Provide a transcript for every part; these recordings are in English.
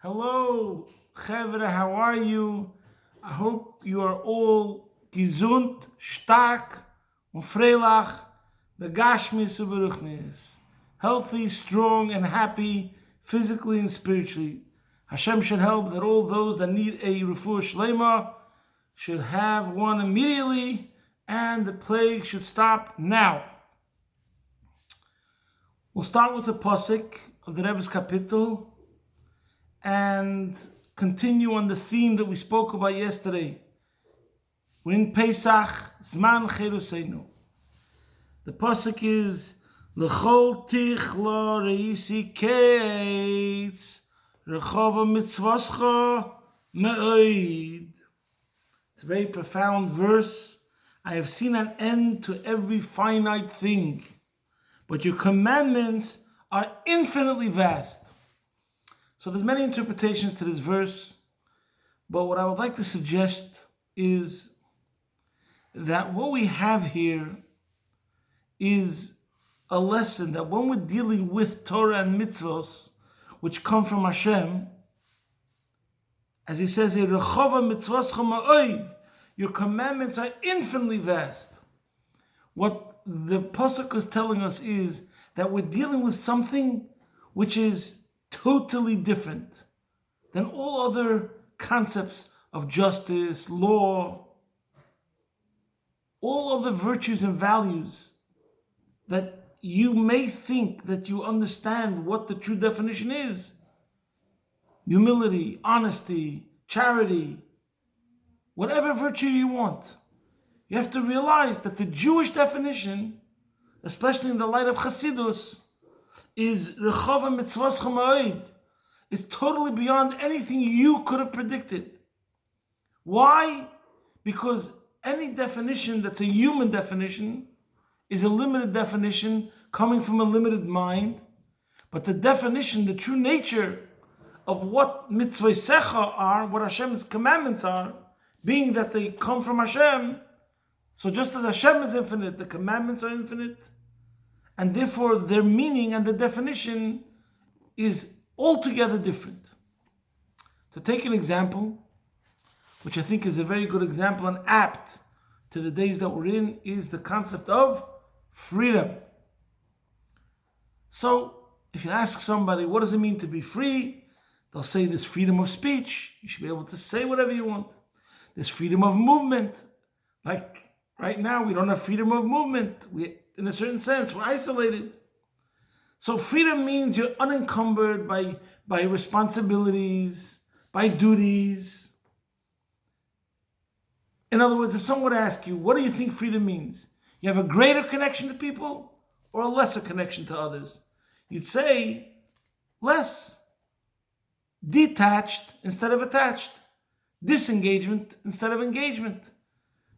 Hello, Chevra, how are you? I hope you are all gesund, stark, und freilach, begashmis und beruchnis. Healthy, strong, and happy, physically and spiritually. Hashem should help that all those that need a refuah shlema should have one immediately, and the plague should stop now. We'll start with the pasuk of the Rebbe's kapitel and continue on the theme that we spoke about yesterday. We're in Pesach, Zman Cheruseinu. The pasuk is L'chol tichla reisi keitz Rexava mitzvoscha me'oid. It's a very profound verse. I have seen an end to every finite thing, but your commandments are infinitely vast. So there's many interpretations to this verse, but what I would like to suggest is that what we have here is a lesson that when we're dealing with Torah and mitzvos, which come from Hashem, as he says here, Rexava mitzvoscha ma'oid, your commandments are infinitely vast. What the pasuk is telling us is that we're dealing with something which is totally different than all other concepts of justice, law, all other virtues and values that you may think that you understand what the true definition is. Humility, honesty, charity, whatever virtue you want. You have to realize that the Jewish definition, especially in the light of Chassidus, is Rexava mitzvoscha ma'oid. It's totally beyond anything you could have predicted. Why? Because any definition that's a human definition is a limited definition coming from a limited mind. But the definition, the true nature of what mitzvosecha are, what Hashem's commandments are, being that they come from Hashem, so just as Hashem is infinite, the commandments are infinite, and therefore their meaning and the definition is altogether different. To take an example, which I think is a very good example and apt to the days that we're in, is the concept of freedom. So, if you ask somebody, what does it mean to be free? They'll say there's freedom of speech. You should be able to say whatever you want. There's freedom of movement. Like right now, we don't have freedom of movement. In a certain sense, we're isolated. So freedom means you're unencumbered by responsibilities, by duties. In other words, if someone would ask you, what do you think freedom means? You have a greater connection to people or a lesser connection to others? You'd say less. Detached instead of attached. Disengagement instead of engagement.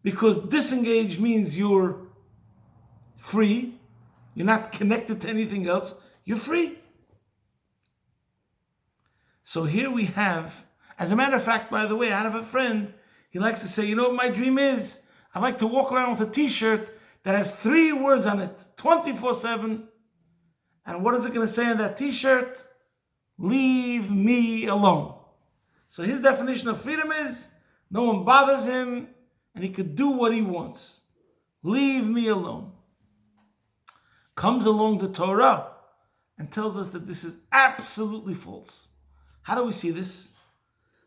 Because disengaged means you're free, you're not connected to anything else, you're free. So here we have, as a matter of fact, by the way, I have a friend, he likes to say, you know what my dream is? I like to walk around with a t-shirt that has 3 words on it, 24/7. And what is it going to say on that t-shirt? Leave me alone. So his definition of freedom is, no one bothers him, and he could do what he wants. Leave me alone. Comes along the Torah and tells us that this is absolutely false. How do we see this?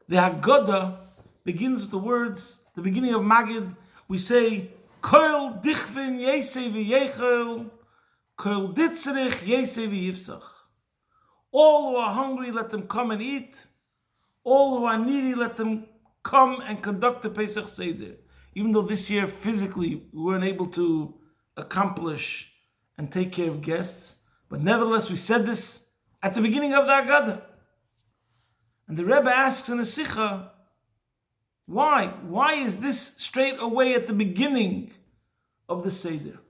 The Haggadah begins with the words, the beginning of Magid, we say, Kol dikfin yesei v'yechel, Kol dtzriich yesei v'yifsach. All who are hungry, let them come and eat. All who are needy, let them come and conduct the Pesach Seder. Even though this year physically we weren't able to accomplish and take care of guests, but nevertheless we said this at the beginning of the Haggadah. And the Rebbe asks in a Sikha, why? Why is this straight away at the beginning of the Seder?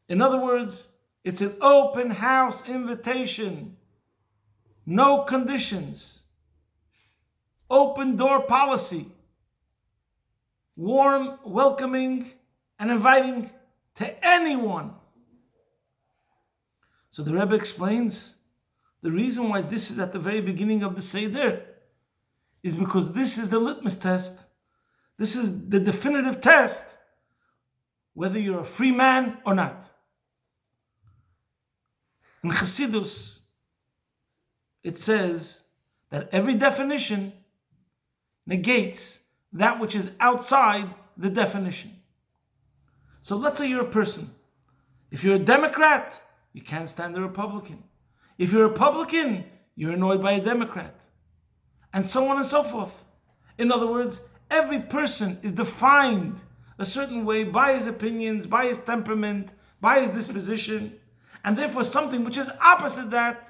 In other words, it's an open house invitation. No conditions. Open door policy. Warm, welcoming, and inviting to anyone. So the Rebbe explains, The reason why this is at the very beginning of the Seder is because this is the litmus test. This is the definitive test whether you're a free man or not. In Chassidus, it says that every definition negates that which is outside the definition. So let's say you're a person. If you're a Democrat, you can't stand a Republican. If you're a Republican, you're annoyed by a Democrat. And so on and so forth. In other words, every person is defined a certain way by his opinions, by his temperament, by his disposition. And therefore something which is opposite that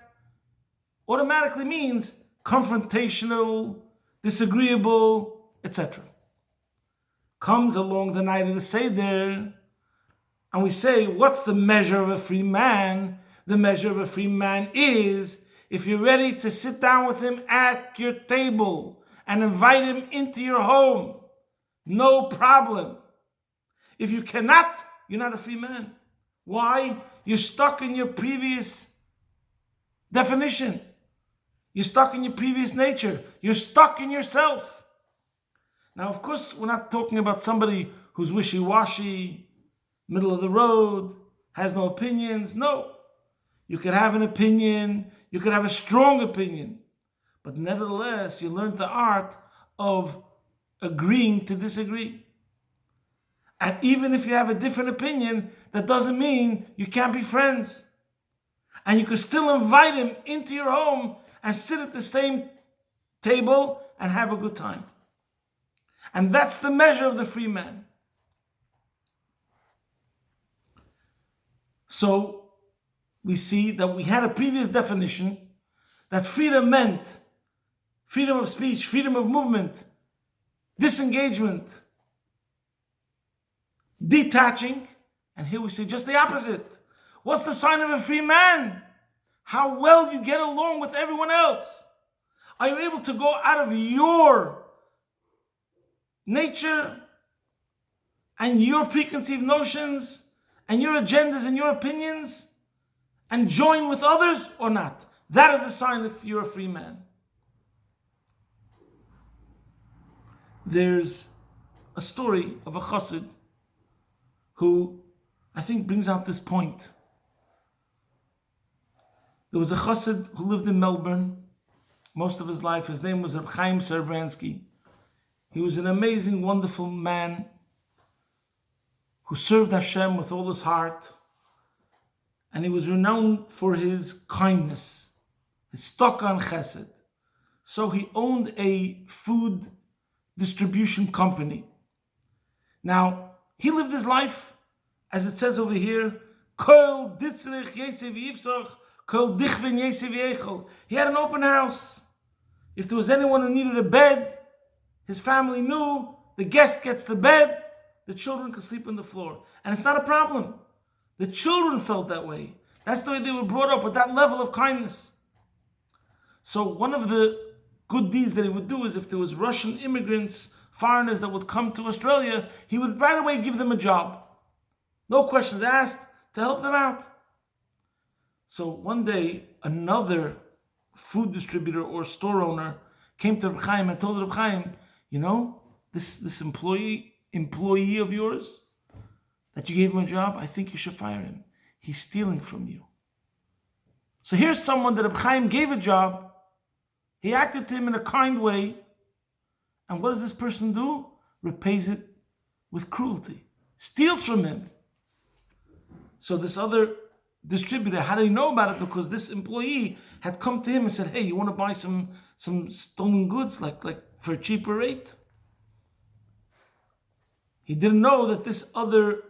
automatically means confrontational, disagreeable, etc. Comes along the night of the Seder, and we say, what's the measure of a free man? The measure of a free man is if you're ready to sit down with him at your table and invite him into your home, no problem. If you cannot, you're not a free man. Why? You're stuck in your previous definition. You're stuck in your previous nature. You're stuck in yourself. Now, of course, we're not talking about somebody who's wishy-washy, middle of the road, has no opinions. No. You could have an opinion. You could have a strong opinion. But nevertheless, you learn the art of agreeing to disagree. And even if you have a different opinion, that doesn't mean you can't be friends. And you could still invite him into your home and sit at the same table and have a good time. And that's the measure of the free man. So we see that we had a previous definition that freedom meant freedom of speech, freedom of movement, disengagement, detaching. And here we see just the opposite. What's the sign of a free man? How well you get along with everyone else. Are you able to go out of your nature and your preconceived notions and your agendas and your opinions and join with others or not? That is a sign that you're a free man. There's a story of a chassid who I think brings out this point. There was a chassid who lived in Melbourne most of his life. His name was Reb Chaim Serebrianski. He was an amazing, wonderful man who served Hashem with all his heart. And he was renowned for his kindness, his stock on chesed. So he owned a food distribution company. Now, he lived his life, as it says over here, dצריך יסב ויפסח, דכפין יסב ויאכל. He had an open house. If there was anyone who needed a bed, his family knew the guest gets the bed, the children could sleep on the floor. And it's not a problem. The children felt that way. That's the way they were brought up, with that level of kindness. So one of the good deeds that he would do is if there was Russian immigrants, foreigners that would come to Australia, he would right away give them a job. No questions asked, to help them out. So one day, another food distributor or store owner came to Reb Chaim and told Reb Chaim, you know, this employee of yours, that you gave him a job, I think you should fire him. He's stealing from you. So here's someone that Reb Chaim gave a job. He acted to him in a kind way. And what does this person do? Repays it with cruelty. Steals from him. So this other distributor, how did he know about it? Because this employee had come to him and said, hey, you want to buy some stolen goods like for a cheaper rate? He didn't know that this other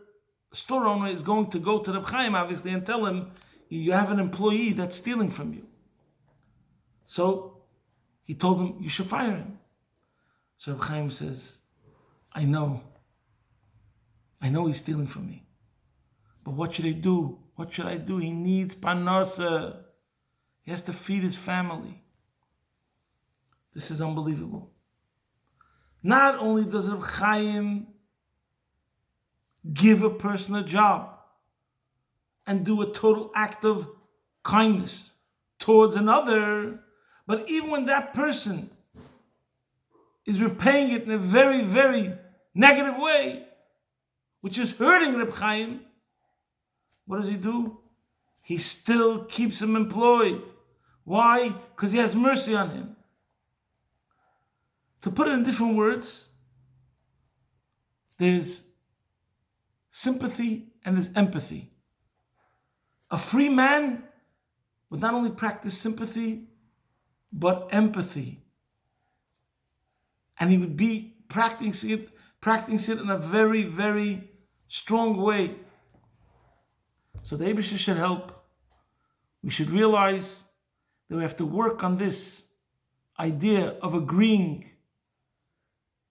store owner is going to go to Reb Chaim, obviously, and tell him, you have an employee that's stealing from you. So he told him, you should fire him. So Reb Chaim says, I know he's stealing from me. But what should I do? What should I do? He needs parnasa. He has to feed his family. This is unbelievable. Not only does Reb Chaim give a person a job and do a total act of kindness, towards another, but even when that person is repaying it in a very, very negative way, which is hurting Reb Chaim, what does he do? He still keeps him employed. Why? Because he has mercy on him. To put it in different words, there's sympathy and there's empathy. A free man would not only practice sympathy, but empathy. And he would be practicing it in a very, very strong way. So the Eibusher should help. We should realize that we have to work on this idea of agreeing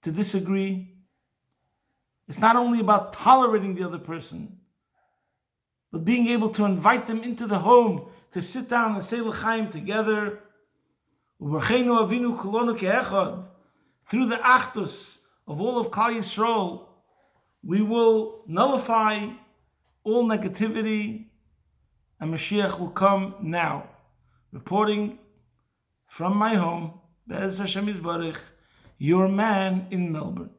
to disagree. It's not only about tolerating the other person, but being able to invite them into the home to sit down and say l'chaim together. Bרכeno, Aviנו, כולנו, כאחד. Through the achdus of all of Klal Yisrael, we will nullify all negativity, and Mashiach will come now. Reporting from my home, Be'ez Hashem Yisbarach, your man in Melbourne.